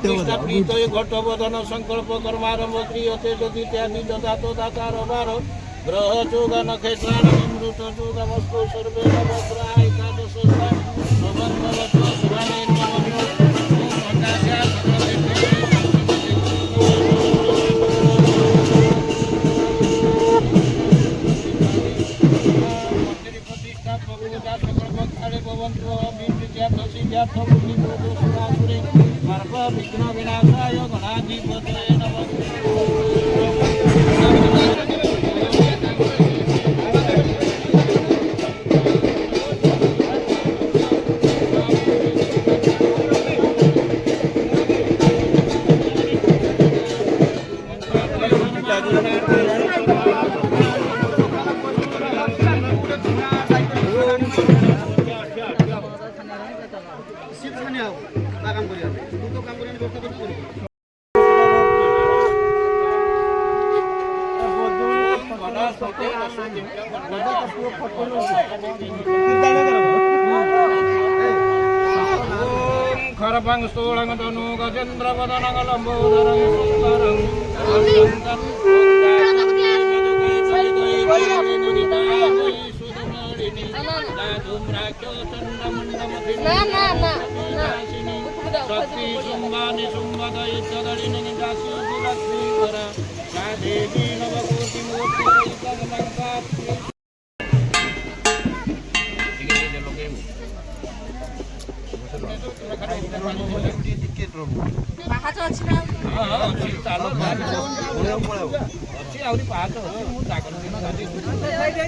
प्रतिष्ठा प्रीत घटबोधन संकल्प कर्मारंभ क्रियते यदि इत्यादि ददातो दातार वार ग्रह जोग नक्षत्राण निमृत जोग वस्तु सर्वे नवग्रह एकादश नवग्रह सुराणे विघ्न विनाशाय गणाधिपतये नमः। खरपं स्थूलं तनु गजेन्द्रवदनं लम्बोदरं सुन्दरं अत्यन्तं शक्ति शुम्भानि शुम्भदयि चदलिनि दासी लक्ष्मीकर सा देवी नवकोटि मूर्ति ପାହାଚ ଅଛି ନା? ହଁ ଅଛି ଚାଲ ଅଛି ଆହୁରି ପାହାଚ ଅଛି ମୁଁ ଜାଗର ଦିନ ଗାଡ଼ି ଏଇଠି